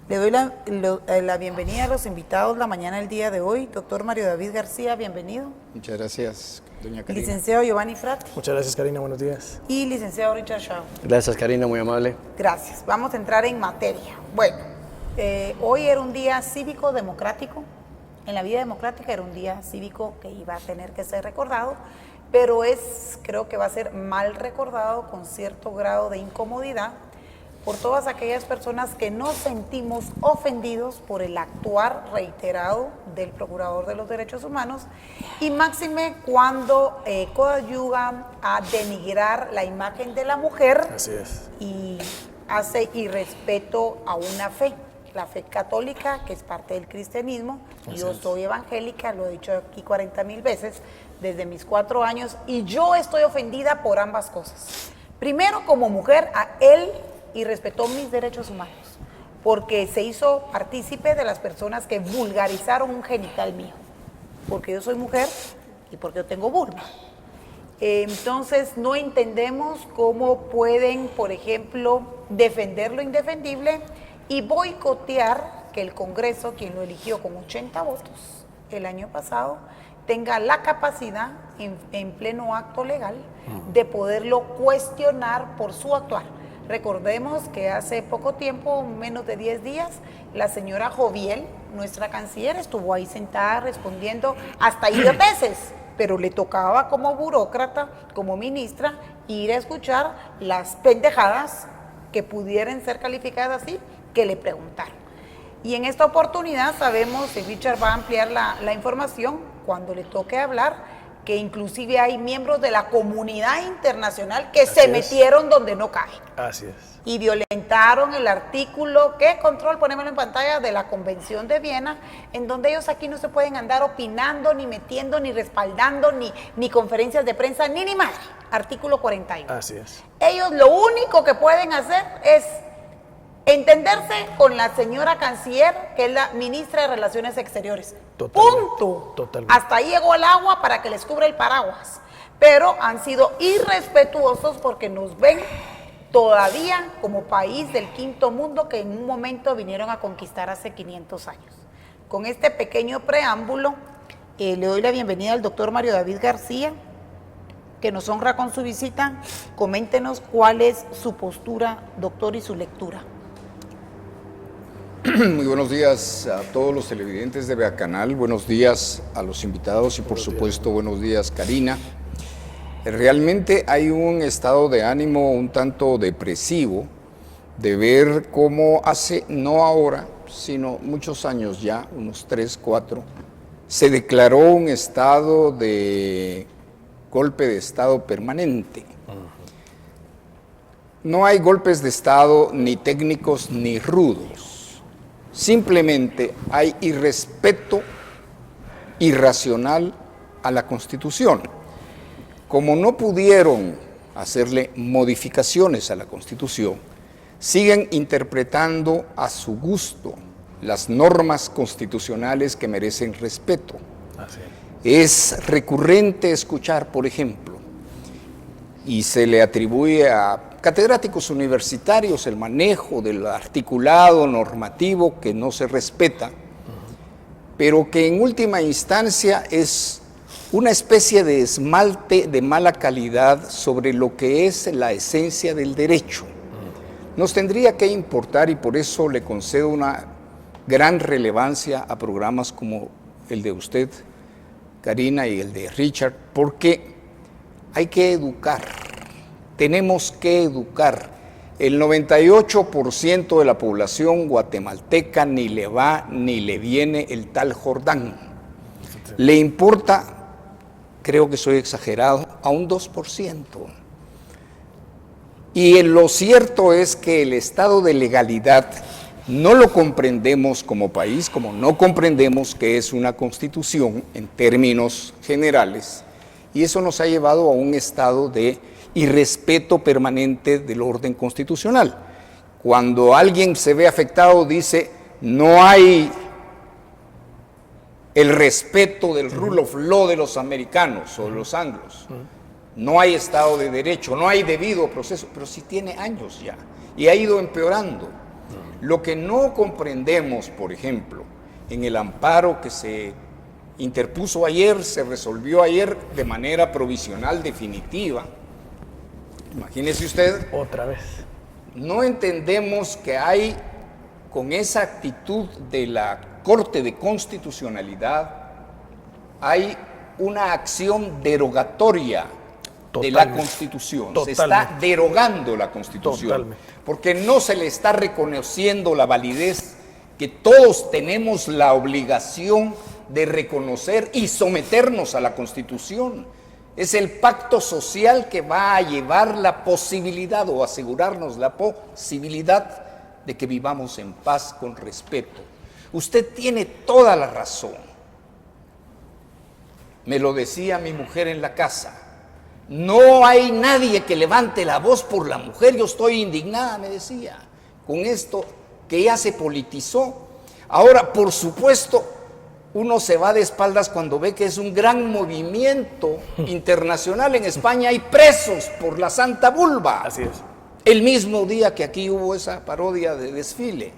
Le doy la bienvenida a los invitados la mañana del día de hoy. Doctor Mario David García, bienvenido. Muchas gracias, doña Karina. Licenciado Giovanni Frati. Muchas gracias, Karina, buenos días. Y licenciado Richard Shaw. Gracias, Karina, muy amable. Gracias. Vamos a entrar en materia. Bueno, hoy era un día cívico-democrático. En la vida democrática era un día cívico que iba a tener que ser recordado, pero creo que va a ser mal recordado con cierto grado de incomodidad por todas aquellas personas que nos sentimos ofendidos por el actuar reiterado del Procurador de los Derechos Humanos y máxime cuando coadyuga a denigrar la imagen de la mujer. Así es. Y hace irrespeto a una fe, la fe católica, que es parte del cristianismo. Yo soy evangélica, lo he dicho aquí 40,000 veces, desde mis 4 años, y yo estoy ofendida por ambas cosas. Primero, como mujer, a él irrespetó mis derechos humanos, porque se hizo partícipe de las personas que vulgarizaron un genital mío, porque yo soy mujer y porque yo tengo vulva. Entonces no entendemos cómo pueden, por ejemplo, defender lo indefendible y boicotear que el Congreso, quien lo eligió con 80 votos el año pasado, tenga la capacidad en pleno acto legal de poderlo cuestionar por su actuar. Recordemos que hace poco tiempo, menos de 10 días, la señora Joviel, nuestra canciller, estuvo ahí sentada respondiendo hasta idioteces, pero le tocaba como burócrata, como ministra, ir a escuchar las pendejadas que pudieran ser calificadas así, que le preguntaron. Y en esta oportunidad sabemos, y Richard va a ampliar la información cuando le toque hablar, que inclusive hay miembros de la comunidad internacional que se metieron donde no cae. Así es. Y violentaron el artículo, ¿qué? Control, ponémoslo en pantalla, de la Convención de Viena, en donde ellos aquí no se pueden andar opinando, ni metiendo, ni respaldando, ni conferencias de prensa, ni madre. Artículo 41. Así es. Ellos lo único que pueden hacer es entenderse con la señora canciller, que es la ministra de Relaciones Exteriores. Totalmente. Punto. Totalmente. Hasta ahí llegó el agua para que les cubra el paraguas. Pero han sido irrespetuosos porque nos ven todavía como país del quinto mundo que en un momento vinieron a conquistar hace 500 años. Con este pequeño preámbulo, le doy la bienvenida al doctor Mario David García, que nos honra con su visita. Coméntenos cuál es su postura, doctor, y su lectura. Muy buenos días a todos los televidentes de Beacanal, buenos días a los invitados y por supuesto buenos días, Karina. Realmente hay un estado de ánimo un tanto depresivo de ver cómo hace, no ahora, sino muchos años ya, unos 3, 4, se declaró un estado de golpe de estado permanente. No hay golpes de estado ni técnicos ni rudos. Simplemente hay irrespeto irracional a la Constitución. Como no pudieron hacerle modificaciones a la Constitución, siguen interpretando a su gusto las normas constitucionales que merecen respeto. Así es. Es recurrente escuchar, por ejemplo, y se le atribuye a catedráticos universitarios el manejo del articulado normativo que no se respeta, pero que en última instancia es una especie de esmalte de mala calidad sobre lo que es la esencia del derecho. Nos tendría que importar, y por eso le concedo una gran relevancia a programas como el de usted, Karina, y el de Richard, porque hay que educar. Tenemos que educar. El 98% de la población guatemalteca ni le va ni le viene el tal Jordán. Le importa, creo que soy exagerado, a un 2%. Y lo cierto es que el estado de legalidad no lo comprendemos como país, como no comprendemos que es una constitución en términos generales. Y eso nos ha llevado a un estado de irrespeto permanente del orden constitucional. Cuando alguien se ve afectado, dice, no hay el respeto del rule of law de los americanos o de los anglos. No hay Estado de Derecho, no hay debido proceso, pero sí tiene años ya y ha ido empeorando. Lo que no comprendemos, por ejemplo, en el amparo que se interpuso ayer, se resolvió ayer de manera provisional definitiva. Imagínese usted. Otra vez. No entendemos que hay, con esa actitud de la Corte de Constitucionalidad, hay una acción derogatoria de la Constitución. Totalmente. Se está derogando la Constitución. Totalmente. Porque no se le está reconociendo la validez que todos tenemos la obligación de reconocer y someternos a la Constitución. Es el pacto social que va a llevar la posibilidad o asegurarnos la posibilidad de que vivamos en paz con respeto. Usted tiene toda la razón. Me lo decía mi mujer en la casa. No hay nadie que levante la voz por la mujer. Yo estoy indignada, me decía, con esto que ya se politizó. Ahora, por supuesto, uno se va de espaldas cuando ve que es un gran movimiento internacional. En España hay presos por la Santa Vulva. Así es. El mismo día que aquí hubo esa parodia de desfile.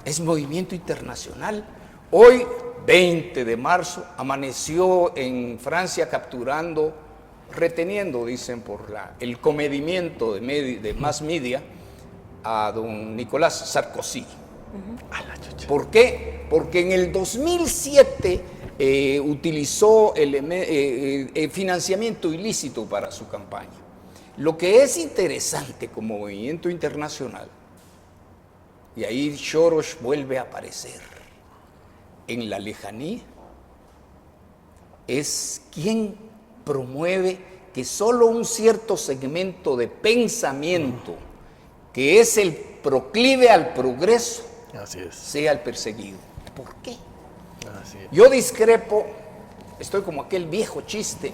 Es movimiento internacional. Hoy, 20 de marzo, amaneció en Francia capturando, reteniendo, dicen, por el comedimiento de Mass Media, a don Nicolás Sarkozy. ¿Por qué? Porque en el 2007 utilizó el financiamiento ilícito para su campaña. Lo que es interesante como movimiento internacional, y ahí Soros vuelve a aparecer en la lejanía, es quien promueve que solo un cierto segmento de pensamiento, que es el proclive al progreso, Así es. sea el perseguido. ¿Por qué? Así es. Yo discrepo, estoy como aquel viejo chiste,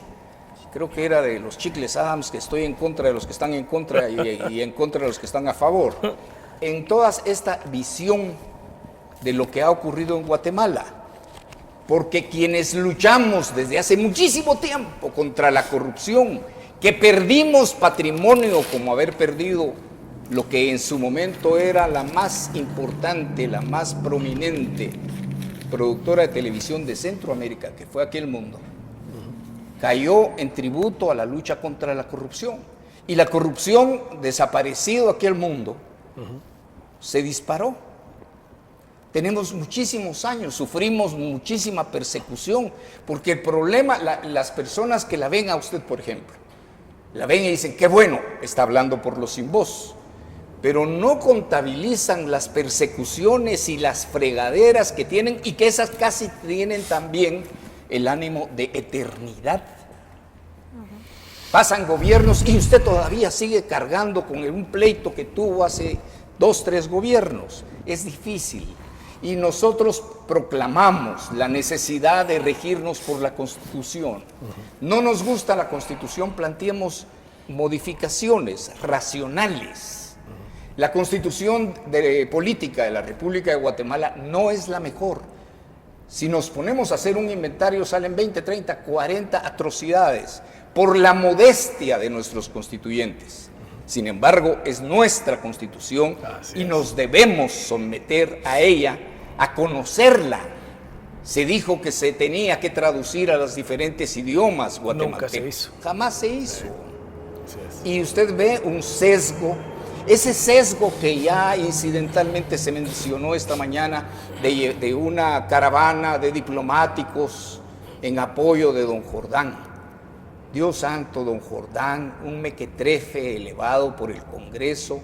creo que era de los Chicles Adams, que estoy en contra de los que están en contra y en contra de los que están a favor, en toda esta visión de lo que ha ocurrido en Guatemala. Porque quienes luchamos desde hace muchísimo tiempo contra la corrupción, que perdimos patrimonio como haber perdido lo que en su momento era la más importante, la más prominente productora de televisión de Centroamérica, que fue Aquel Mundo, cayó en tributo a la lucha contra la corrupción. Y la corrupción, desaparecido Aquel Mundo, se disparó. Tenemos muchísimos años, sufrimos muchísima persecución, porque el problema, las personas que la ven a usted, por ejemplo, la ven y dicen, qué bueno, está hablando por los sin voz, pero no contabilizan las persecuciones y las fregaderas que tienen, y que esas casi tienen también el ánimo de eternidad. Pasan gobiernos y usted todavía sigue cargando con un pleito que tuvo hace 2, 3 gobiernos. Es difícil. Y nosotros proclamamos la necesidad de regirnos por la Constitución. No nos gusta la Constitución, planteemos modificaciones racionales. La Constitución política de la República de Guatemala no es la mejor. Si nos ponemos a hacer un inventario, salen 20, 30, 40 atrocidades por la modestia de nuestros constituyentes. Sin embargo, es nuestra Constitución y nos debemos someter a ella, a conocerla. Se dijo que se tenía que traducir a los diferentes idiomas guatemaltecos. Nunca se hizo. Jamás se hizo. Sí. Y usted ve un sesgo, ese sesgo que ya incidentalmente se mencionó esta mañana de una caravana de diplomáticos en apoyo de don Jordán. Dios santo, don Jordán, un mequetrefe elevado por el Congreso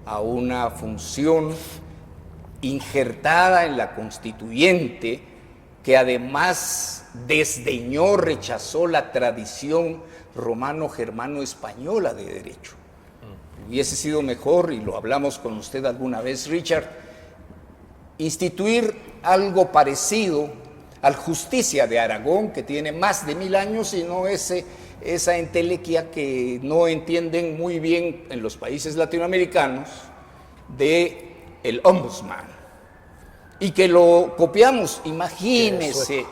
a una función injertada en la Constituyente, que además desdeñó, rechazó la tradición romano-germano-española de derecho. Hubiese sido mejor, y lo hablamos con usted alguna vez, Richard, instituir algo parecido al Justicia de Aragón, que tiene más de 1000 años, y no esa entelequia que no entienden muy bien en los países latinoamericanos de el ombudsman, y que lo copiamos, imagínese,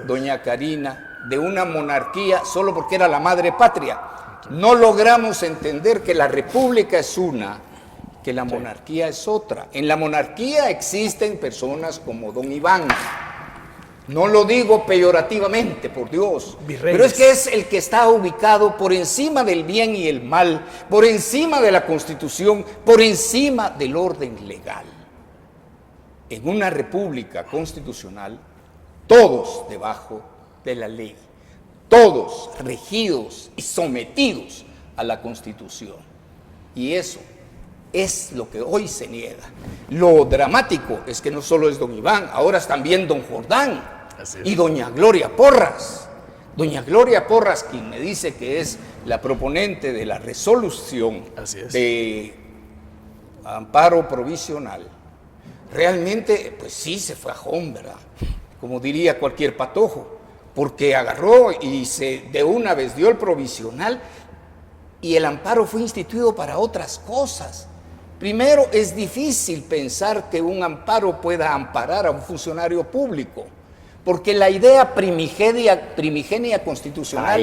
doña Karina, de una monarquía solo porque era la madre patria. No logramos entender que la república es una, que la monarquía es otra. En la monarquía existen personas como don Iván. No lo digo peyorativamente, por Dios, Virreyes. pero es que es el que está ubicado por encima del bien y el mal, por encima de la Constitución, por encima del orden legal. En una república constitucional, todos debajo de la ley, todos regidos y sometidos a la Constitución. Y eso es lo que hoy se niega. Lo dramático es que no solo es don Iván, ahora es también don Jordán y doña Gloria Porras. Doña Gloria Porras, quien me dice que es la proponente de la resolución de amparo provisional, realmente, pues sí, se fue a home, ¿verdad? Como diría cualquier patojo, porque agarró y de una vez dio el provisional y el amparo fue instituido para otras cosas. Primero, es difícil pensar que un amparo pueda amparar a un funcionario público, porque la idea primigenia constitucional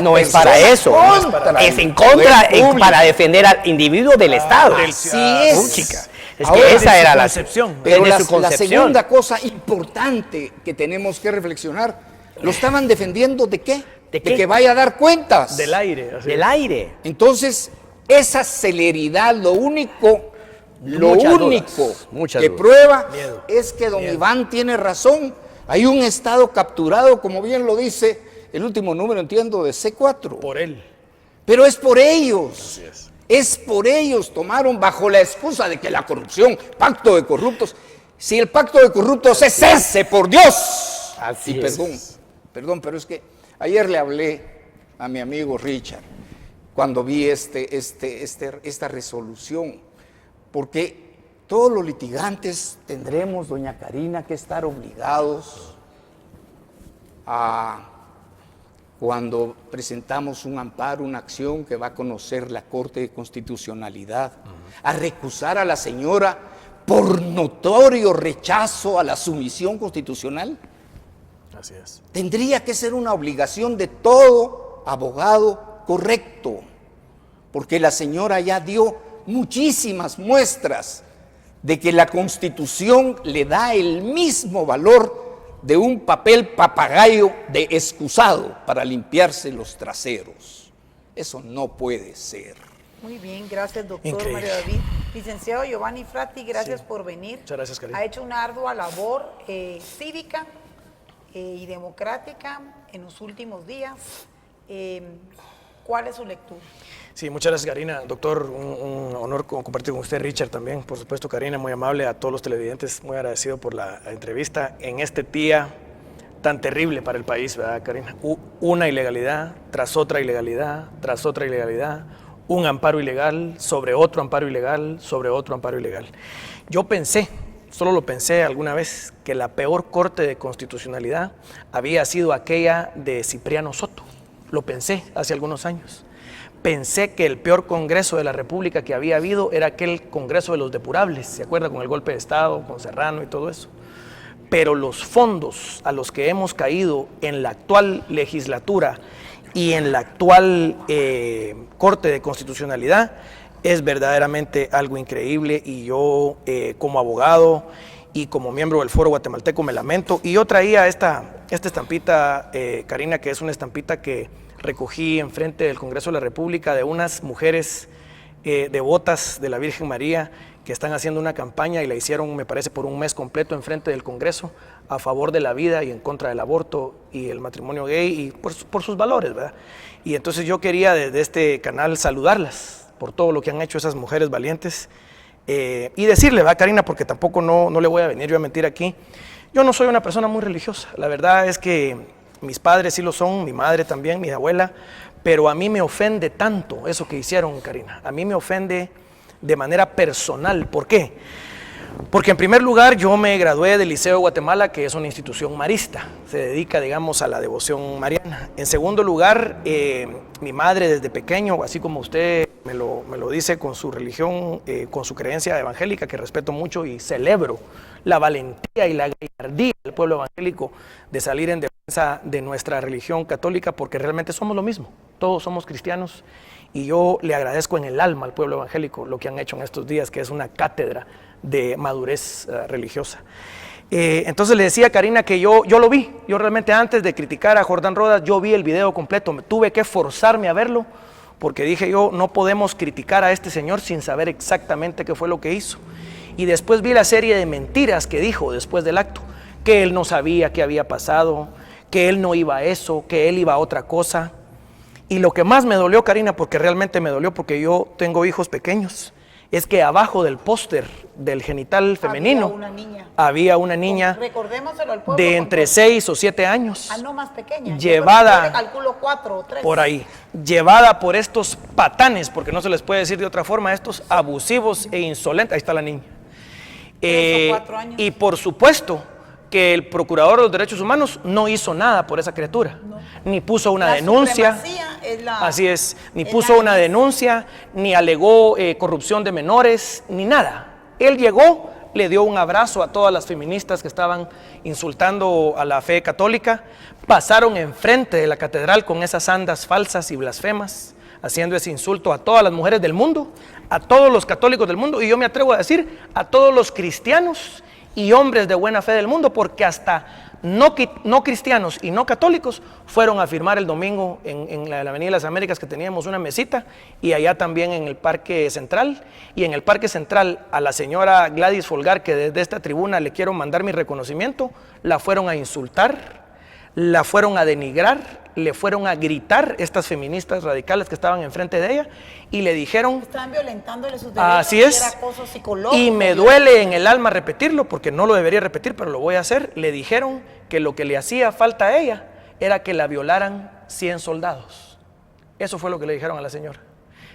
no es para eso, es en contra, es para defender al individuo del Estado. Así es. Chica. Es Ahora, que esa era la concepción. Pero desde la su concepción. segunda cosa importante que tenemos que reflexionar, ¿lo estaban defendiendo de qué? ¿De qué? De que vaya a dar cuentas. Del aire. Así Del es. aire. Entonces, esa celeridad, lo único Muchas que dudas. prueba Miedo. es que don Iván tiene razón. Hay un Estado capturado, como bien lo dice el último número, entiendo, de C4. Por él. Pero es por ellos. Así es. Es por ellos, tomaron bajo la excusa de que la corrupción, pacto de corruptos. Si el pacto de corruptos es ese, por Dios. Así Y es. perdón, pero es que ayer le hablé a mi amigo Richard cuando vi esta resolución, porque todos los litigantes tendremos, doña Karina, que estar obligados a, cuando presentamos un amparo, una acción que va a conocer la Corte de Constitucionalidad, a recusar a la señora por notorio rechazo a la sumisión constitucional. Así es. Tendría que ser una obligación de todo abogado correcto, porque la señora ya dio muchísimas muestras de que la Constitución le da el mismo valor de un papel papagayo de excusado para limpiarse los traseros. Eso no puede ser. Muy bien, gracias doctor Increíble. Mario David. Licenciado Giovanni Frati, gracias por venir. Muchas gracias, Karina. Ha hecho una ardua labor cívica y democrática en los últimos días. ¿Cuál es su lectura? Sí, muchas gracias, Karina. Doctor, un honor compartir con usted, Richard, también. Por supuesto, Karina, muy amable. A todos los televidentes, muy agradecido por la entrevista en este día tan terrible para el país, ¿verdad, Karina? Una ilegalidad, tras otra ilegalidad, tras otra ilegalidad, un amparo ilegal, sobre otro amparo ilegal, sobre otro amparo ilegal. Yo pensé, solo lo pensé alguna vez, que la peor corte de constitucionalidad había sido aquella de Cipriano Soto. Lo pensé hace algunos años. Pensé que el peor Congreso de la República que había habido era aquel Congreso de los Depurables, ¿se acuerda? Con el golpe de Estado, con Serrano y todo eso. Pero los fondos a los que hemos caído en la actual legislatura y en la actual Corte de Constitucionalidad es verdaderamente algo increíble, y yo como abogado y como miembro del Foro Guatemalteco me lamento. Y yo traía esta estampita, Karina, que es una estampita que recogí enfrente del Congreso de la República de unas mujeres devotas de la Virgen María que están haciendo una campaña, y la hicieron, me parece, por un mes completo enfrente del Congreso, a favor de la vida y en contra del aborto y el matrimonio gay, y por sus valores, ¿verdad? Y entonces yo quería desde este canal saludarlas por todo lo que han hecho esas mujeres valientes, y decirle, ¿verdad, Karina? Porque tampoco no le voy a venir yo a mentir aquí. Yo no soy una persona muy religiosa, la verdad es que mis padres sí lo son, mi madre también, mi abuela, pero a mí me ofende tanto eso que hicieron, Karina. A mí me ofende de manera personal. ¿Por qué? Porque en primer lugar yo me gradué del Liceo de Guatemala, que es una institución marista, se dedica, digamos, a la devoción mariana. En segundo lugar, mi madre desde pequeño, así como usted me lo dice, con su religión, con su creencia evangélica, que respeto mucho y celebro la valentía y la gallardía del pueblo evangélico de salir en defensa de nuestra religión católica, porque realmente somos lo mismo, todos somos cristianos, y yo le agradezco en el alma al pueblo evangélico lo que han hecho en estos días, que es una cátedra de madurez religiosa. Entonces le decía a Karina que yo lo vi, yo realmente antes de criticar a Jordán Rodas, yo vi el video completo, tuve que forzarme a verlo, porque dije yo, no podemos criticar a este señor sin saber exactamente qué fue lo que hizo. Y después vi la serie de mentiras que dijo después del acto, que él no sabía qué había pasado, que él no iba a eso, que él iba a otra cosa. Y lo que más me dolió, Karina, porque realmente me dolió, porque yo tengo hijos pequeños, es que abajo del póster del genital femenino había una niña recordémoselo al pueblo, de entre 6 o 7 años, no más pequeña, llevada, yo calculo 4 o 3, por ahí, llevada por estos patanes, porque no se les puede decir de otra forma, estos abusivos e insolentes. Ahí está la niña. 3 o 4 años. Y por supuesto que el procurador de los derechos humanos no hizo nada por esa criatura, ni puso una denuncia, así es, ni puso una denuncia, ni alegó corrupción de menores, ni nada. Él llegó, le dio un abrazo a todas las feministas que estaban insultando a la fe católica, pasaron enfrente de la catedral con esas andas falsas y blasfemas, haciendo ese insulto a todas las mujeres del mundo, a todos los católicos del mundo, y yo me atrevo a decir a todos los cristianos y hombres de buena fe del mundo, porque hasta no cristianos y no católicos fueron a firmar el domingo en la Avenida de las Américas, que teníamos una mesita, y allá también en el Parque Central. Y en el Parque Central a la señora Gladys Folgar, que desde esta tribuna le quiero mandar mi reconocimiento, la fueron a insultar, la fueron a denigrar, le fueron a gritar estas feministas radicales que estaban enfrente de ella, y le dijeron, estaban violentándole sus derechos, así es, era acoso psicológico, y me duele en el alma repetirlo, porque no lo debería repetir, pero lo voy a hacer. Le dijeron que lo que le hacía falta a ella era que la violaran 100 soldados. Eso fue lo que le dijeron a la señora.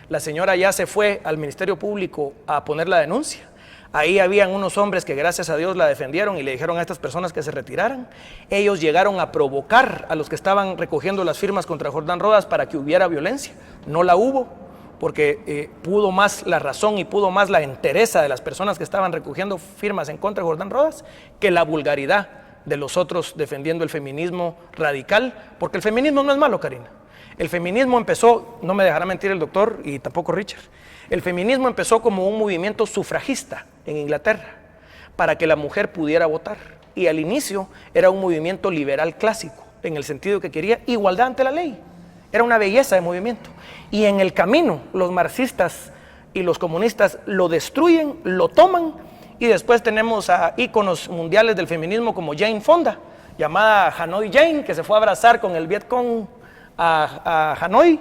La señora ya se fue al Ministerio Público a poner la denuncia. Ahí habían unos hombres que gracias a Dios la defendieron y le dijeron a estas personas que se retiraran. Ellos llegaron a provocar a los que estaban recogiendo las firmas contra Jordán Rodas para que hubiera violencia. No la hubo, porque pudo más la razón y pudo más la entereza de las personas que estaban recogiendo firmas en contra de Jordán Rodas que la vulgaridad de los otros defendiendo el feminismo radical, porque el feminismo no es malo, Karina. El feminismo empezó, no me dejará mentir el doctor y tampoco Richard, el feminismo empezó como un movimiento sufragista en Inglaterra para que la mujer pudiera votar, y al inicio era un movimiento liberal clásico en el sentido que quería igualdad ante la ley. Era una belleza de movimiento, y en el camino los marxistas y los comunistas lo destruyen, lo toman, y después tenemos a íconos mundiales del feminismo como Jane Fonda, llamada Hanoi Jane, que se fue a abrazar con el Vietcong a Hanoi,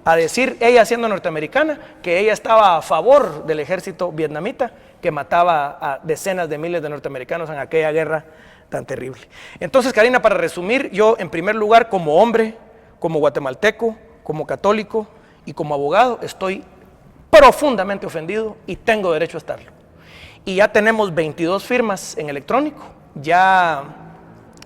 a decir, ella siendo norteamericana, que ella estaba a favor del ejército vietnamita que mataba a decenas de miles de norteamericanos en aquella guerra tan terrible. Entonces, Karina, para resumir, yo en primer lugar, como hombre, como guatemalteco, como católico y como abogado, estoy profundamente ofendido y tengo derecho a estarlo. Y ya tenemos 22 firmas en electrónico, ya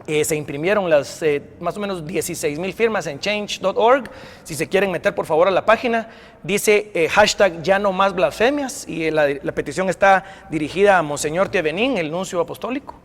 se imprimieron las más o menos 16,000 firmas en change.org. Si se quieren meter, por favor, a la página, dice hashtag ya no más blasfemias, y la petición está dirigida a Monseñor Tievenín, el nuncio apostólico.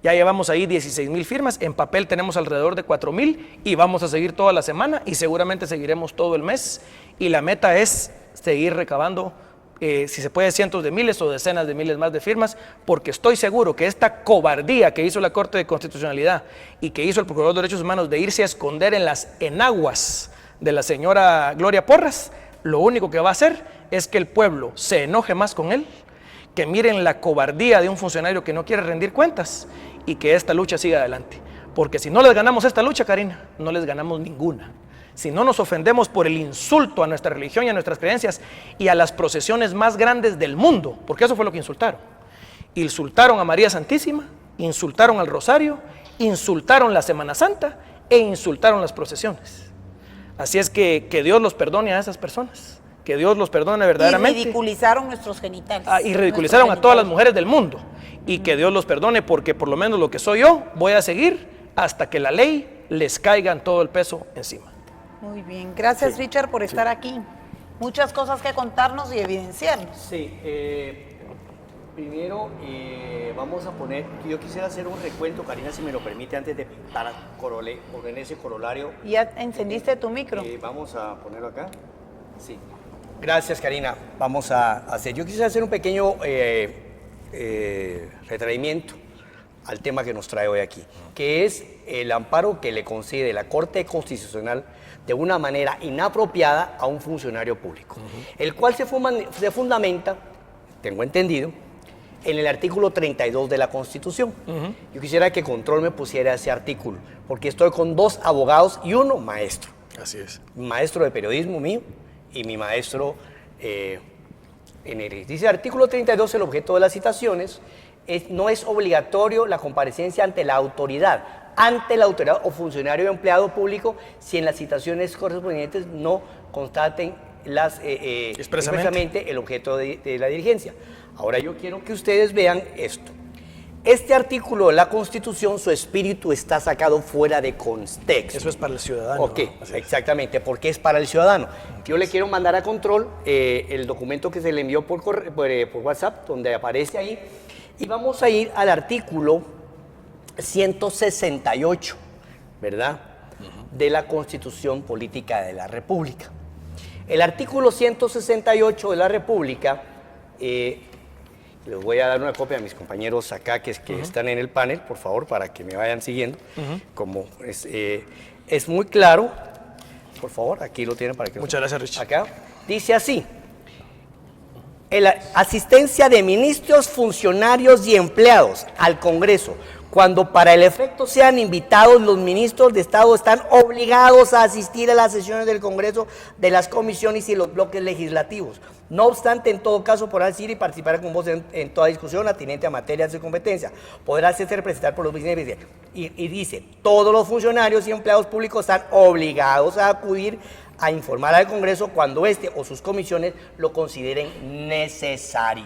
Ya llevamos ahí 16,000 firmas, en papel tenemos alrededor de 4,000 y vamos a seguir toda la semana y seguramente seguiremos todo el mes, y la meta es seguir recabando si se puede cientos de miles o decenas de miles más de firmas, porque estoy seguro que esta cobardía que hizo la Corte de Constitucionalidad y que hizo el Procurador de Derechos Humanos de irse a esconder en las enaguas de la señora Gloria Porras, lo único que va a hacer es que el pueblo se enoje más con él, que miren la cobardía de un funcionario que no quiere rendir cuentas, y que esta lucha siga adelante. Porque si no les ganamos esta lucha, Karina, no les ganamos ninguna. Si no nos ofendemos por el insulto a nuestra religión y a nuestras creencias y a las procesiones más grandes del mundo, porque eso fue lo que insultaron. Insultaron a María Santísima, insultaron al Rosario, insultaron la Semana Santa e insultaron las procesiones. Así es que Dios los perdone a esas personas, que Dios los perdone verdaderamente. Y ridiculizaron nuestros genitales. Y ridiculizaron a todas las mujeres del mundo, y que Dios los perdone, porque por lo menos lo que soy yo, voy a seguir hasta que la ley les caiga en todo el peso encima. Muy bien, gracias Richard por estar aquí. Muchas cosas que contarnos y evidenciarnos. Sí, Primero, vamos a poner, yo quisiera hacer un recuento, Karina, si me lo permite, antes de poner ese corolario. ¿Ya encendiste tu micro? Vamos a ponerlo acá. Sí. Gracias, Karina. Vamos a hacer, yo quisiera hacer un pequeño retraimiento al tema que nos trae hoy aquí, que es el amparo que le concede la Corte Constitucional de una manera inapropiada a un funcionario público, el cual se fundamenta, tengo entendido, en el artículo 32 de la Constitución. Yo quisiera que Control me pusiera ese artículo, porque estoy con 2 abogados y 1 maestro. Así es. Maestro de periodismo mío y mi maestro dice el artículo 32, el objeto de las citaciones no es obligatorio la comparecencia ante la autoridad o funcionario o empleado público si en las citaciones correspondientes no constaten expresamente el objeto de la diligencia. Ahora yo quiero que ustedes vean esto. Este artículo de la Constitución, su espíritu está sacado fuera de contexto. Eso es para el ciudadano. Ok, ¿no? exactamente, porque es para el ciudadano. Yo le quiero mandar a Control el documento que se le envió por WhatsApp, donde aparece ahí, y vamos a ir al artículo 168, ¿verdad? De la Constitución Política de la República. El artículo 168 de la República, les voy a dar una copia a mis compañeros acá que están en el panel, por favor, para que me vayan siguiendo. Como es muy claro, por favor, aquí lo tienen para que... Muchas gracias, Richard. Acá dice así: asistencia de ministros, funcionarios y empleados al Congreso. Cuando para el efecto sean invitados, los ministros de Estado están obligados a asistir a las sesiones del Congreso, de las comisiones y los bloques legislativos. No obstante, en todo caso, podrá asistir y participar con voz en toda discusión atinente a materias de su competencia. Podrá hacerse representar por los vicepresidentes. Y dice, todos los funcionarios y empleados públicos están obligados a acudir a informar al Congreso cuando éste o sus comisiones lo consideren necesario.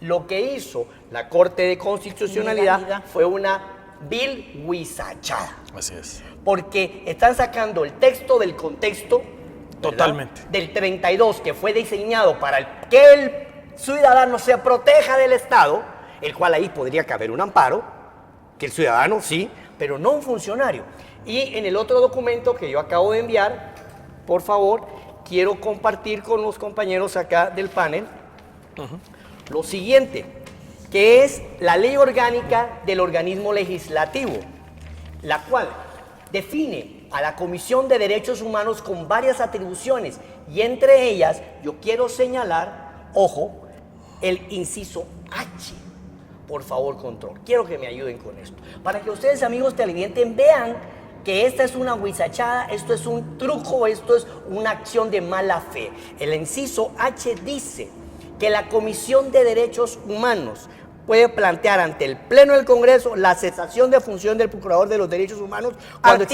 Lo que hizo la Corte de Constitucionalidad fue una vil huizachada. Así es. Porque están sacando el texto del contexto, totalmente, del 32, que fue diseñado para que el ciudadano se proteja del Estado, el cual ahí podría caber un amparo, que el ciudadano sí, pero no un funcionario. Y en el otro documento que yo acabo de enviar, por favor, quiero compartir con los compañeros acá del panel lo siguiente, que es la ley orgánica del organismo legislativo, la cual define a la Comisión de Derechos Humanos con varias atribuciones, y entre ellas yo quiero señalar, ojo, el inciso H. Por favor, Control, quiero que me ayuden con esto, para que ustedes, amigos televidentes, vean que esta es una huizachada, esto es un truco, esto es una acción de mala fe. El inciso H dice que la Comisión de Derechos Humanos puede plantear ante el Pleno del Congreso la cesación de función del Procurador de los Derechos Humanos cuando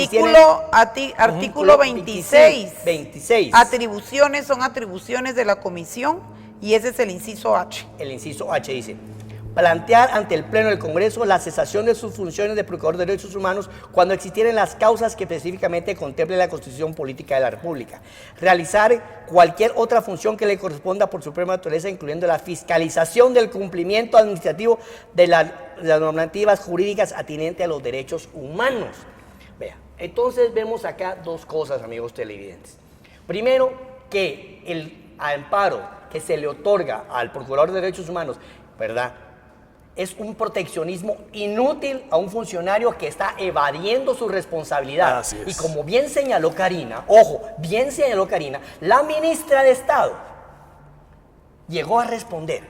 artículo 26. 26. Atribuciones son atribuciones de la Comisión y ese es el inciso H. El inciso H dice: plantear ante el Pleno del Congreso la cesación de sus funciones de Procurador de Derechos Humanos cuando existieran las causas que específicamente contemple la Constitución Política de la República. Realizar cualquier otra función que le corresponda por suprema naturaleza, incluyendo la fiscalización del cumplimiento administrativo de las normativas jurídicas atinentes a los derechos humanos. Vea, entonces vemos acá dos cosas, amigos televidentes. Primero, que el amparo que se le otorga al Procurador de Derechos Humanos, ¿verdad?, es un proteccionismo inútil a un funcionario que está evadiendo su responsabilidad. Así es. Y como bien señaló Karina, ojo, bien señaló Karina, la ministra de Estado llegó a responder.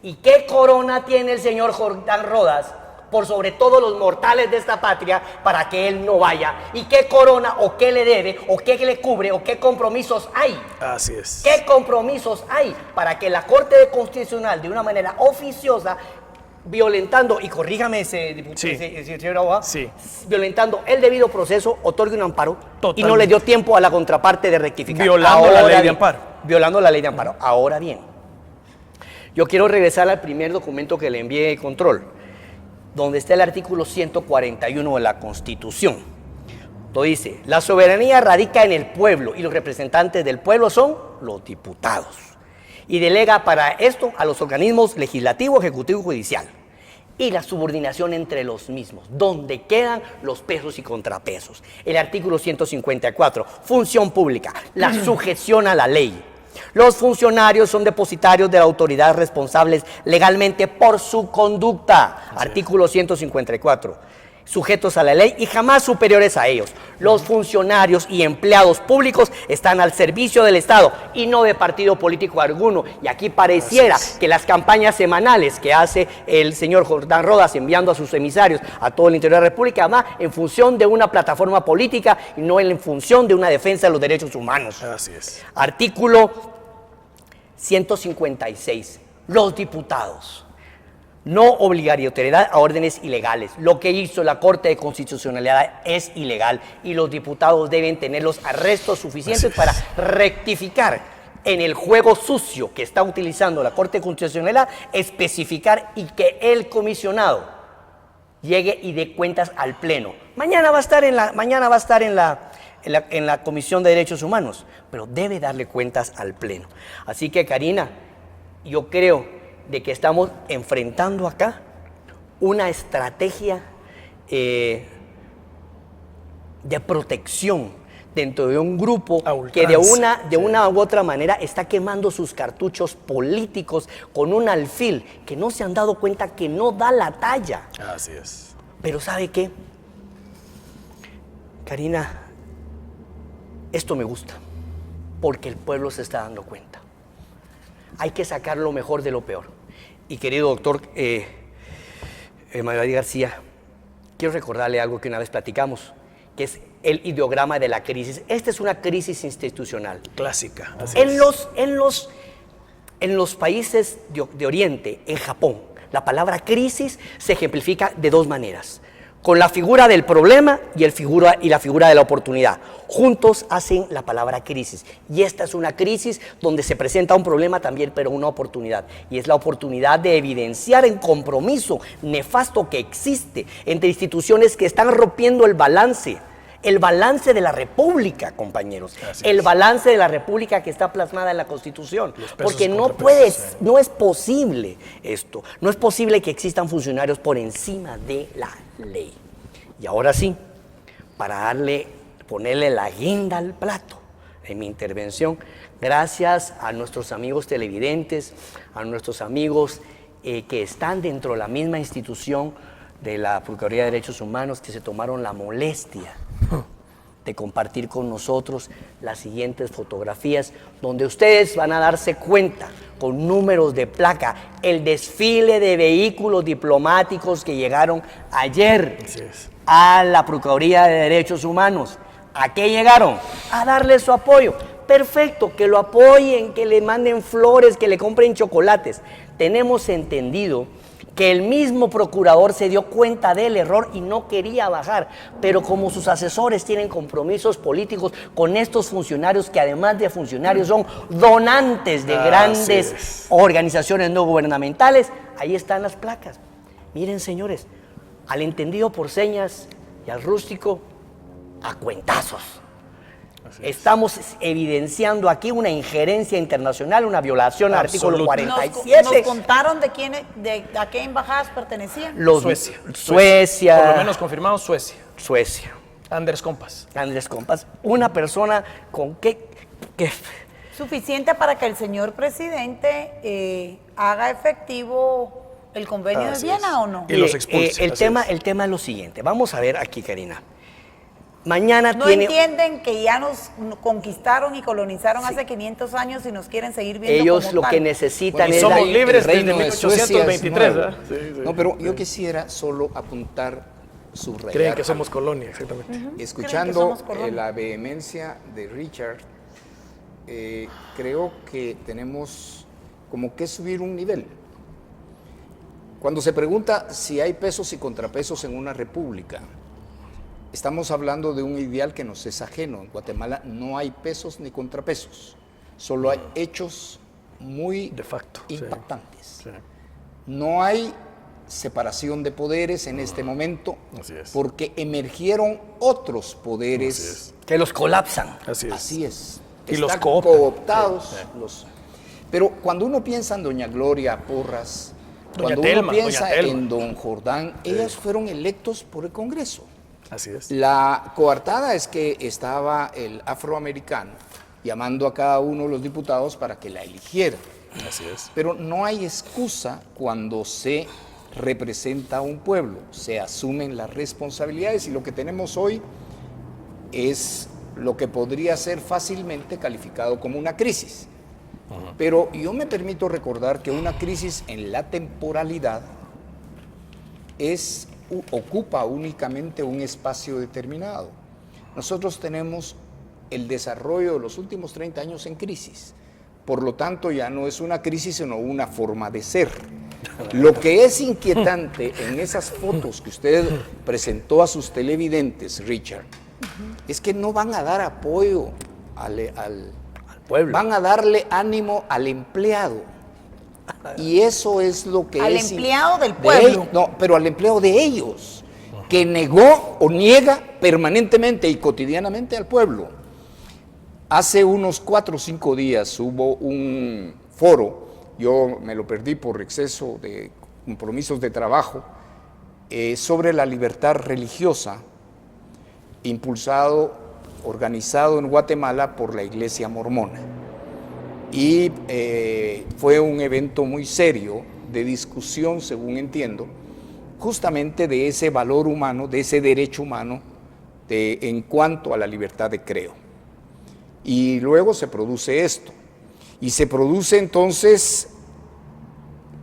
¿Y qué corona tiene el señor Jordán Rodas por sobre todos los mortales de esta patria para que él no vaya? ¿Y qué corona o qué le debe o qué le cubre o qué compromisos hay? Así es. ¿Qué compromisos hay para que la Corte Constitucional, de una manera oficiosa, violentando, y corríjame ese señor abogado, violentando el debido proceso, otorgue un amparo? Totalmente. Y no le dio tiempo a la contraparte de rectificar? Violando la ley de amparo. Violando la ley de amparo. Ahora bien, yo quiero regresar al primer documento que le envié Control, donde está el artículo 141 de la Constitución. Entonces dice: la soberanía radica en el pueblo y los representantes del pueblo son los diputados. y delega para esto a los organismos legislativo, ejecutivo y judicial. Y la subordinación entre los mismos, donde quedan los pesos y contrapesos. El artículo 154, función pública, la sujeción a la ley. Los funcionarios son depositarios de la autoridad responsables legalmente por su conducta. Artículo 154. Sujetos a la ley y jamás superiores a ellos. Los funcionarios y empleados públicos están al servicio del Estado y no de partido político alguno. Y aquí pareciera que las campañas semanales que hace el señor Jordán Rodas enviando a sus emisarios a todo el interior de la República va en función de una plataforma política y no en función de una defensa de los derechos humanos. Así es. Artículo 156. Los diputados. No obligatoriedad a órdenes ilegales. Lo que hizo la Corte de Constitucionalidad es ilegal y los diputados deben tener los arrestos suficientes para rectificar en el juego sucio que está utilizando la Corte de Constitucionalidad, especificar y que el comisionado llegue y dé cuentas al Pleno. Mañana va a estar en la Comisión de Derechos Humanos, pero debe darle cuentas al Pleno. Así que, Karina, yo creo de que estamos enfrentando acá una estrategia de protección dentro de un grupo que de una u otra manera está quemando sus cartuchos políticos con un alfil que no se han dado cuenta que no da la talla. Así es. Pero ¿sabe qué? Karina, esto me gusta porque el pueblo se está dando cuenta. Hay que sacar lo mejor de lo peor. Y querido doctor Manuel García, quiero recordarle algo que una vez platicamos, que es el ideograma de la crisis. Esta es una crisis institucional. Clásica. En los países de Oriente, en Japón, la palabra crisis se ejemplifica de dos maneras. Con la figura del problema y la figura de la oportunidad. Juntos hacen la palabra crisis. Y esta es una crisis donde se presenta un problema también, pero una oportunidad. Y es la oportunidad de evidenciar el compromiso nefasto que existe entre instituciones que están rompiendo el balance de la República, compañeros. El balance de la República que está plasmada en la Constitución. Porque no es posible esto. No es posible que existan funcionarios por encima de la ley. Y ahora sí, para ponerle la guinda al plato en mi intervención, gracias a nuestros amigos televidentes, a nuestros amigos que están dentro de la misma institución de la Procuraduría de Derechos Humanos, que se tomaron la molestia de compartir con nosotros las siguientes fotografías, donde ustedes van a darse cuenta con números de placa el desfile de vehículos diplomáticos que llegaron ayer a la Procuraduría de Derechos Humanos. ¿A qué llegaron? A darle su apoyo. Perfecto, que lo apoyen, que le manden flores, que le compren chocolates. Tenemos entendido que el mismo procurador se dio cuenta del error y no quería bajar, pero como sus asesores tienen compromisos políticos con estos funcionarios, que además de funcionarios son donantes de grandes organizaciones no gubernamentales, ahí están las placas. Miren, señores, al entendido por señas y al rústico, a cuentazos. Estamos evidenciando aquí una injerencia internacional, una violación al artículo 47. ¿Nos contaron a qué embajadas pertenecían? Suecia. Por lo menos confirmado, Suecia. Anders Kompas. Una persona con que suficiente para que el señor presidente haga efectivo el convenio de Viena, ¿o no? Y los expulse. El tema es lo siguiente. Vamos a ver aquí, Karina. Mañana ¿No entienden que ya nos conquistaron y colonizaron hace 500 años y nos quieren seguir viendo ellos como lo tal? que necesitan es somos libres desde reino de Suecia 1823, es nuevo. ¿verdad? Sí. No, pero yo quisiera solo apuntar, subrayar. Creen que somos colonia, exactamente. Escuchando la vehemencia de Richard, creo que tenemos como que subir un nivel. Cuando se pregunta si hay pesos y contrapesos en una república, estamos hablando de un ideal que nos es ajeno. En Guatemala no hay pesos ni contrapesos, solo hay hechos muy de facto impactantes. Sí. No hay separación de poderes en este momento, porque emergieron otros poderes que los colapsan. Así es. Así es. Y los Están cooptan. cooptados. Pero cuando uno piensa en doña Gloria Porras, Doña cuando Telma, uno piensa doña Telma. en don Jordán, ellos fueron electos por el Congreso. Así es. La coartada es que estaba el afroamericano llamando a cada uno de los diputados para que la eligieran. Así es. Pero no hay excusa cuando se representa a un pueblo, se asumen las responsabilidades y lo que tenemos hoy es lo que podría ser fácilmente calificado como una crisis. Pero yo me permito recordar que una crisis en la temporalidad ocupa únicamente un espacio determinado. Nosotros tenemos el desarrollo de los últimos 30 años en crisis. Por lo tanto, ya no es una crisis, sino una forma de ser. Lo que es inquietante en esas fotos que usted presentó a sus televidentes, Richard, es que no van a dar apoyo al pueblo. Van a darle ánimo al empleado. Y eso es lo que Al es... empleado del pueblo. No, pero al empleado de ellos, que negó o niega permanentemente y cotidianamente al pueblo. Hace unos 4 o 5 días hubo un foro, yo me lo perdí por exceso de compromisos de trabajo, sobre la libertad religiosa, organizado en Guatemala por la Iglesia Mormona. Y fue un evento muy serio de discusión, según entiendo, justamente de ese valor humano, de ese derecho humano en cuanto a la libertad de creo. Y luego se produce esto. Y se produce entonces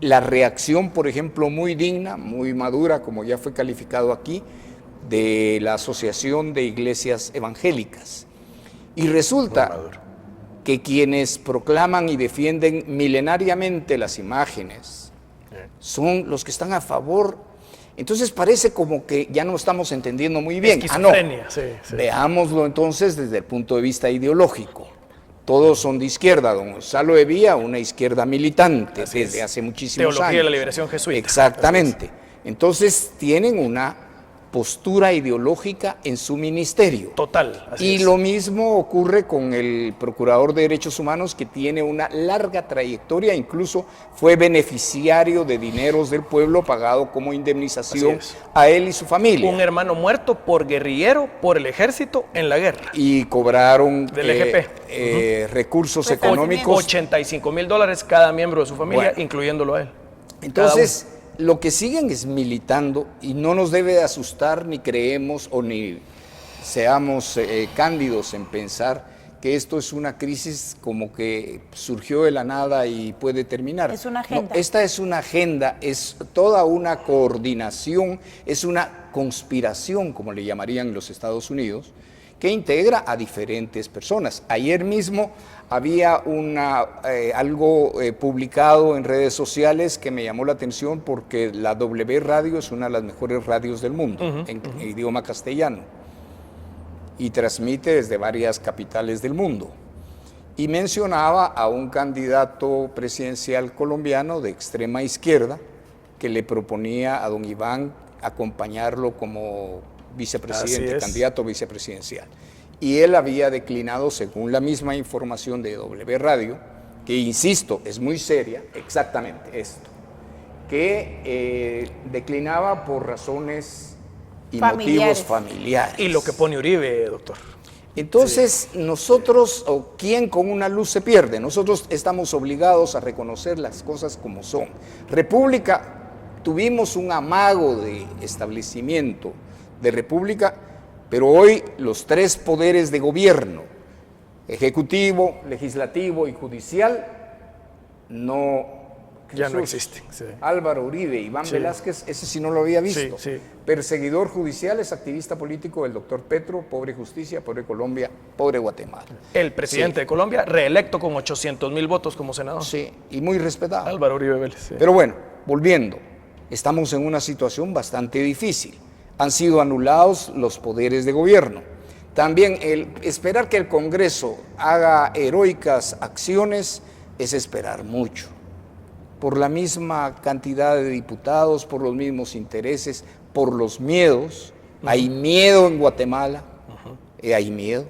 la reacción, por ejemplo, muy digna, muy madura, como ya fue calificado aquí, de la Asociación de Iglesias Evangélicas. Y resulta que quienes proclaman y defienden milenariamente las imágenes son los que están a favor. Entonces parece como que ya no estamos entendiendo muy bien. Esquizofrenia, sí. Veámoslo entonces desde el punto de vista ideológico. Todos son de izquierda. Don Gonzalo Evía, una izquierda militante desde hace muchísimos años. Teología de la liberación jesuita. Exactamente. Entonces tienen una postura ideológica en su ministerio. Total. Y lo mismo ocurre con el Procurador de Derechos Humanos, que tiene una larga trayectoria, incluso fue beneficiario de dineros del pueblo pagado como indemnización a él y su familia. Un hermano muerto por guerrillero, por el ejército en la guerra. Y cobraron del EGP. Recursos económicos. $85,000 cada miembro de su familia, incluyéndolo a él. Entonces, lo que siguen es militando y no nos debe asustar ni creemos o ni seamos cándidos en pensar que esto es una crisis como que surgió de la nada y puede terminar. Es una agenda. No, esta es una agenda, es toda una coordinación, es una conspiración, como le llamarían los Estados Unidos, que integra a diferentes personas. Ayer mismo había algo publicado en redes sociales que me llamó la atención porque la W Radio es una de las mejores radios del mundo en idioma castellano y transmite desde varias capitales del mundo. Y mencionaba a un candidato presidencial colombiano de extrema izquierda que le proponía a don Iván acompañarlo como vicepresidente, candidato vicepresidencial. Y él había declinado, según la misma información de W Radio, que insisto, es muy seria, exactamente esto, que declinaba por razones y motivos familiares. Y lo que pone Uribe, doctor. Entonces, nosotros, o quién con una luz se pierde, nosotros estamos obligados a reconocer las cosas como son. República, tuvimos un amago de establecimiento de república, pero hoy los 3 poderes de gobierno, ejecutivo, legislativo y judicial, ya no existen. Álvaro Uribe, Iván Velázquez, ese sí no lo había visto. Sí. Perseguidor judicial, es activista político del doctor Petro, pobre justicia, pobre Colombia, pobre Guatemala. El presidente de Colombia, reelecto con 800,000 votos como senador. Sí, y muy respetado. Álvaro Uribe Vélez. Pero bueno, volviendo, estamos en una situación bastante difícil. Han sido anulados los poderes de gobierno. También esperar que el Congreso haga heroicas acciones es esperar mucho. Por la misma cantidad de diputados, por los mismos intereses, por los miedos. Hay miedo en Guatemala, hay miedo.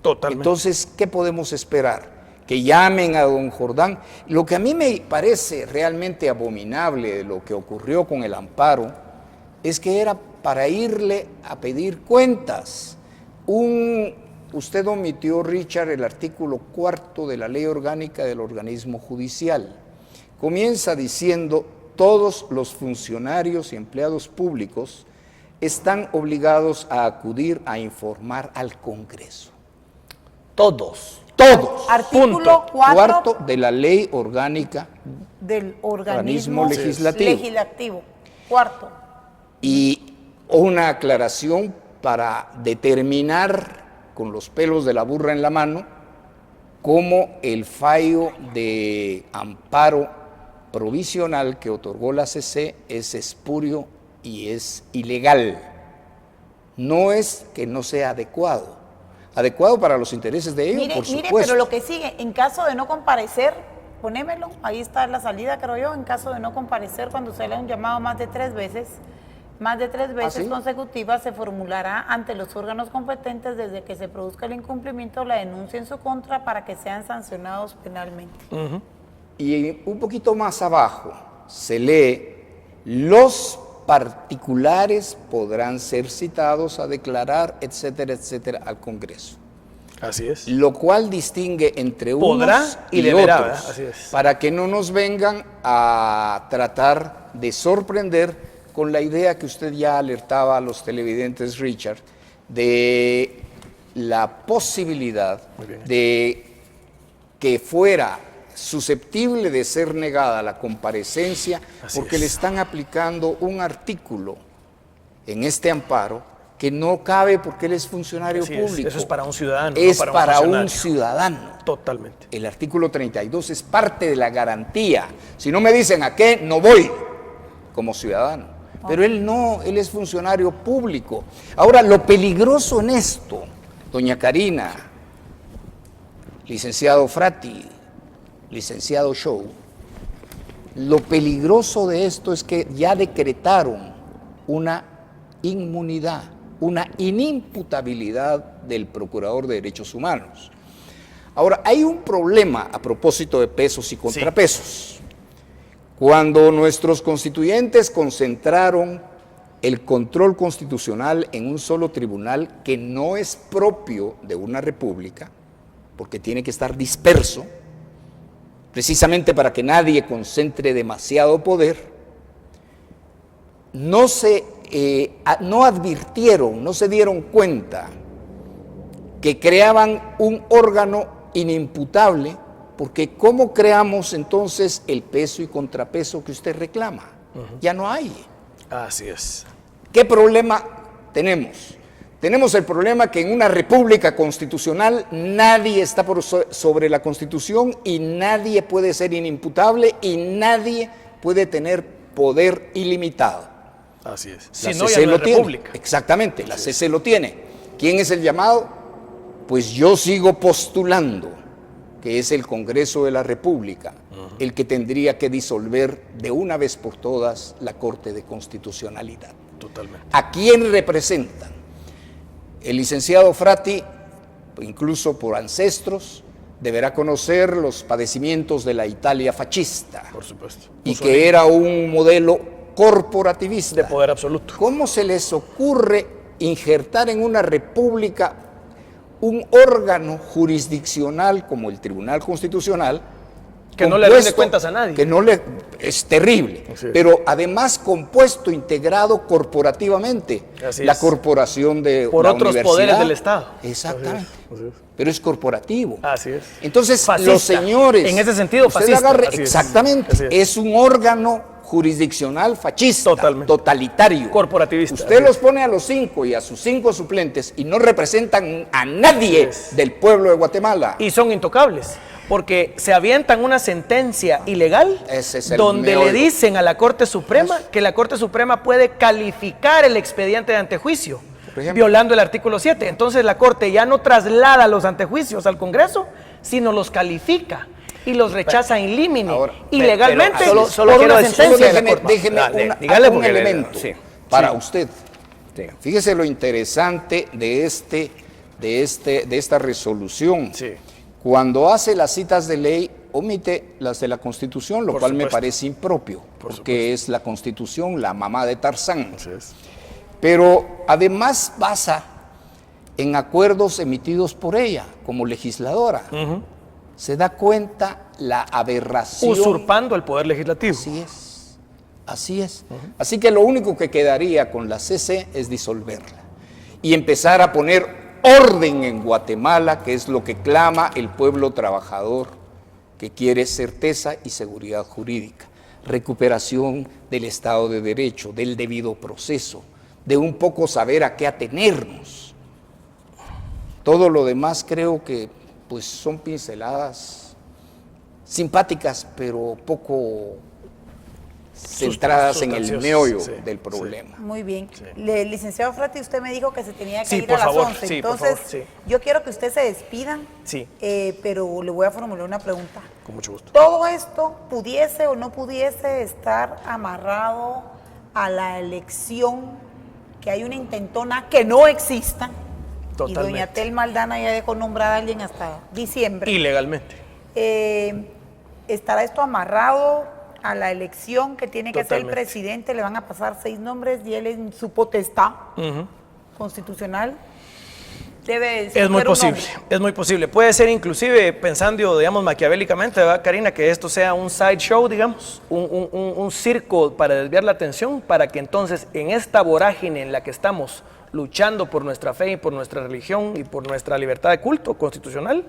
Totalmente. Entonces, ¿qué podemos esperar? que llamen a don Jordán. Lo que a mí me parece realmente abominable de lo que ocurrió con el amparo es que era para irle a pedir cuentas. Usted omitió, Richard, el artículo 4 de la Ley Orgánica del Organismo Judicial. Comienza diciendo: todos los funcionarios y empleados públicos están obligados a acudir a informar al Congreso. Todos. Todos. Artículo 4 Cuarto de la Ley Orgánica del organismo legislativo. Cuarto. Y una aclaración para determinar con los pelos de la burra en la mano cómo el fallo de amparo provisional que otorgó la CC es espurio y es ilegal. No es que no sea adecuado para los intereses de ellos, Mire, por mire, supuesto. pero lo que sigue, en caso de no comparecer, ponémelo, ahí está la salida, creo yo, en caso de no comparecer, cuando se le ha un llamado más de 3 veces ¿sí? consecutivas, se formulará ante los órganos competentes desde que se produzca el incumplimiento la denuncia en su contra para que sean sancionados penalmente. Y un poquito más abajo se lee: los particulares podrán ser citados a declarar, etcétera, etcétera, al Congreso. Así es. Lo cual distingue entre Podrá unos y y deberá, otros, ¿verdad? Así es. para que no nos vengan a tratar de sorprender con la idea que usted ya alertaba a los televidentes, Richard, de la posibilidad de que fuera susceptible de ser negada la comparecencia porque le están aplicando un artículo en este amparo que no cabe porque él es funcionario Así es. público. Eso es para un ciudadano. Es no para un un funcionario. ciudadano. Totalmente. El artículo 32 es parte de la garantía. Si no me dicen a qué, no voy como ciudadano. Pero él no, él es funcionario público. Ahora, lo peligroso en esto, doña Karina, licenciado Frati, licenciado Show, lo peligroso de esto es que ya decretaron una inmunidad, una inimputabilidad del Procurador de Derechos Humanos. Ahora, hay un problema a propósito de pesos y contrapesos. Cuando nuestros constituyentes concentraron el control constitucional en un solo tribunal que no es propio de una república, porque tiene que estar disperso, precisamente para que nadie concentre demasiado poder, no advirtieron, no se dieron cuenta que creaban un órgano inimputable, porque ¿cómo creamos entonces el peso y contrapeso que usted reclama? Ya no hay. Así es. ¿Qué problema tenemos? Tenemos el problema que en una república constitucional nadie está sobre la Constitución y nadie puede ser inimputable y nadie puede tener poder ilimitado. Así es. La Si no, CC ya no lo es tiene. república. Exactamente, la CC lo tiene. ¿Quién es el llamado? Pues yo sigo postulando que es el Congreso de la República el que tendría que disolver de una vez por todas la Corte de Constitucionalidad. Totalmente. ¿A quién representan? El licenciado Frati, incluso por ancestros, deberá conocer los padecimientos de la Italia fascista. Por supuesto. Y que era un modelo corporativista. De poder absoluto. ¿Cómo se les ocurre injertar en una república un órgano jurisdiccional como el Tribunal Constitucional? Que no le rinde cuentas a nadie. Es terrible, Así es. pero además compuesto, integrado corporativamente. Así la es. corporación de Por la otros universidad. poderes del Estado. Exactamente. Así es. Pero es corporativo. Así es. Entonces, Fascista. los señores... En ese sentido, usted fascista. agarre- Así es. exactamente. Así es. Es un órgano jurisdiccional fascista, Totalmente. totalitario. Corporativista. Usted Así los es. pone a los 5 y a sus 5 suplentes y no representan a nadie del pueblo de Guatemala. Y son intocables, porque se avientan una sentencia ilegal Ese es el donde le meollo. dicen a la Corte Suprema que la Corte Suprema puede calificar el expediente de antejuicio, Por ejemplo. violando el artículo 7. Entonces la Corte ya no traslada los antejuicios al Congreso, sino los califica y los rechaza in limine, Ahora, ilegalmente, pero solo por quiero una decir- sentencia de la Déjeme, Corte. déjeme Dale, dígale un porque le- elemento sí, para sí. usted. Sí. Fíjese lo interesante de esta resolución. Sí. Cuando hace las citas de ley, omite las de la Constitución, lo Por cual me supuesto. parece impropio, porque es la Constitución la mamá de Tarzán. Así es. Pero además basa en acuerdos emitidos por ella como legisladora. Se da cuenta la aberración. Usurpando el poder legislativo. Así es, así es. Así que lo único que quedaría con la CC es disolverla y empezar a poner orden en Guatemala, que es lo que clama el pueblo trabajador, que quiere certeza y seguridad jurídica, recuperación del Estado de Derecho, del debido proceso, de un poco saber a qué atenernos. Todo lo demás creo que pues son pinceladas simpáticas, pero poco centradas en el sustanciosas, meollo sí, del problema. Muy bien. Sí. Licenciado Frati, usted me dijo que se tenía que Sí, ir por a las favor, 11. sí, por Entonces, favor, sí. yo quiero que usted se despida, Sí. pero le voy a formular una pregunta. Con mucho gusto. ¿Todo esto pudiese o no pudiese estar amarrado a la elección, que hay una intentona que no exista? Y doña Totalmente. Telma Aldana ya dejó nombrar a alguien hasta diciembre. Ilegalmente. ¿Estará esto amarrado a la elección que tiene que hacer el Totalmente. presidente? Le van a pasar 6 nombres y él en su potestad constitucional debe Es muy escoger un posible, nombre. es muy posible. Puede ser inclusive, pensando, digamos, maquiavélicamente, ¿verdad, Karina? Que esto sea un sideshow, digamos, un circo para desviar la atención, para que entonces en esta vorágine en la que estamos luchando por nuestra fe y por nuestra religión y por nuestra libertad de culto constitucional,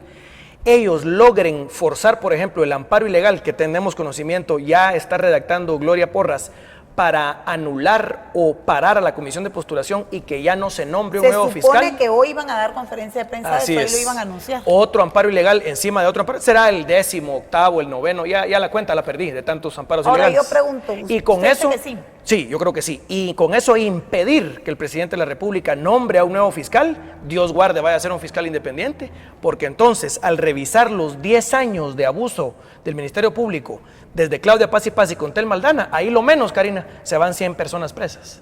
ellos logren forzar, por ejemplo, el amparo ilegal que tenemos conocimiento, ya está redactando Gloria Porras, para anular o parar a la comisión de postulación y que ya no se nombre un Se nuevo supone fiscal. que hoy iban a dar conferencia de prensa, Así después es. lo iban a anunciar. Otro amparo ilegal encima de otro amparo. Será el 10º, 8º, el 9º. Ya la cuenta la perdí de tantos amparos Ahora, ilegales. yo pregunto, Y con ¿usted eso, dice que sí? sí, yo creo que sí. Y con eso impedir que el presidente de la República nombre a un nuevo fiscal, Dios guarde, vaya a ser un fiscal independiente, porque entonces al revisar los 10 años de abuso del Ministerio Público, desde Claudia Paz y con Telma Aldana, ahí lo menos, Karina, se van 100 personas presas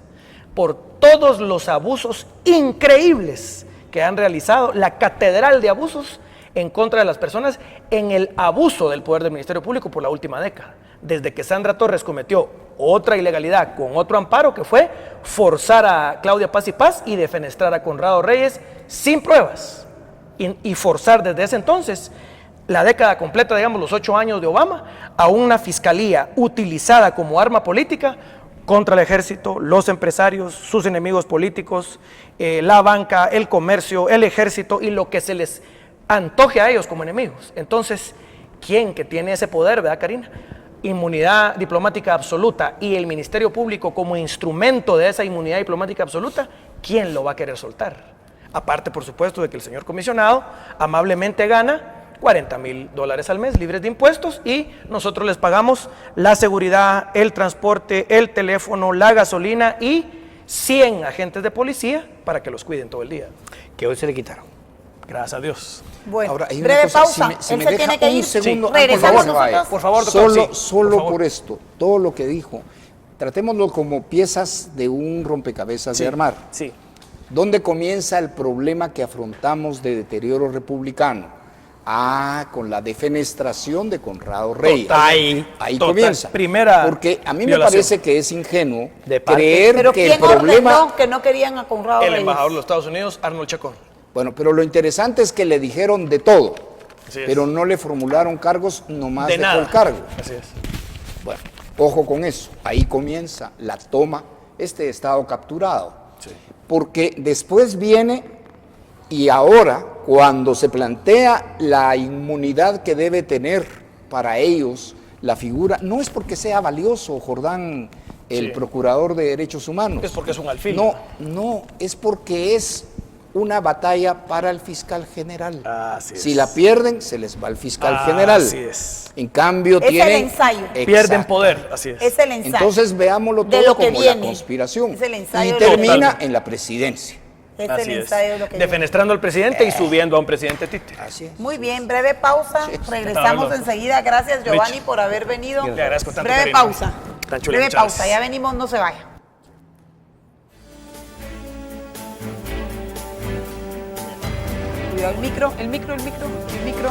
por todos los abusos increíbles que han realizado, la catedral de abusos en contra de las personas en el abuso del poder del Ministerio Público por la última década. Desde que Sandra Torres cometió otra ilegalidad con otro amparo, que fue forzar a Claudia Paz y defenestrar a Conrado Reyes sin pruebas, y forzar desde ese entonces la década completa, digamos los 8 años de Obama, a una fiscalía utilizada como arma política contra el ejército, los empresarios, sus enemigos políticos, la banca, el comercio, el ejército y lo que se les antoje a ellos como enemigos. Entonces, ¿quién que tiene ese poder, verdad, Karina? Inmunidad diplomática absoluta y el Ministerio Público como instrumento de esa inmunidad diplomática absoluta, ¿quién lo va a querer soltar? Aparte, por supuesto, de que el señor comisionado amablemente gana $40,000 al mes libres de impuestos y nosotros les pagamos la seguridad, el transporte, el teléfono, la gasolina y 100 agentes de policía para que los cuiden todo el día. Que hoy se le quitaron. Gracias a Dios. Bueno, Ahora, hay una breve cosa, pausa. si Él me se deja tiene que un ir. segundo, Sí. Regresamos por favor, nosotros. Por favor, doctor, Solo, sí, solo por favor. por esto, todo lo que dijo, tratémoslo como piezas de un rompecabezas de armar. Sí. ¿Dónde comienza el problema que afrontamos de deterioro republicano? Con la defenestración de Conrado Reyes. Total. Ahí Total. comienza. Primera Porque a mí me violación. parece que es ingenuo De parte. creer Pero que el ¿quién problema... ordenó que no querían a Conrado El Reyes? embajador de los Estados Unidos, Arnold Chacón. Bueno, pero lo interesante es que le dijeron de todo, Así es. pero no le formularon cargos, nomás De dejó nada. el cargo. Así es. Bueno, ojo con eso. Ahí comienza la toma, este estado capturado. Sí. Porque después viene, y ahora, cuando se plantea la inmunidad que debe tener para ellos la figura, no es porque sea valioso, Jordán, el Sí. procurador de derechos humanos. Es porque es un alfil. No, es porque es una batalla para el fiscal general. Así Si es. la pierden, se les va al fiscal Así general. es. En cambio, Es el tienen... ensayo. Pierden Exacto. poder. Así es. Es el ensayo. Entonces veámoslo de todo lo que como viene. la conspiración. Es el ensayo y de lo que termina viene. en la presidencia. Es Así el es. ensayo de lo que viene. Defenestrando al presidente y subiendo a un presidente títere. Así es. Muy bien, breve pausa. Sí. Regresamos Pablo. enseguida. Gracias, Giovanni, Rich. por haber venido. Le agradezco tanto, Breve Karina. pausa. Tan chula, Breve muchas pausa. gracias. Ya venimos, no se vaya. Cuidado. cuidado, el micro.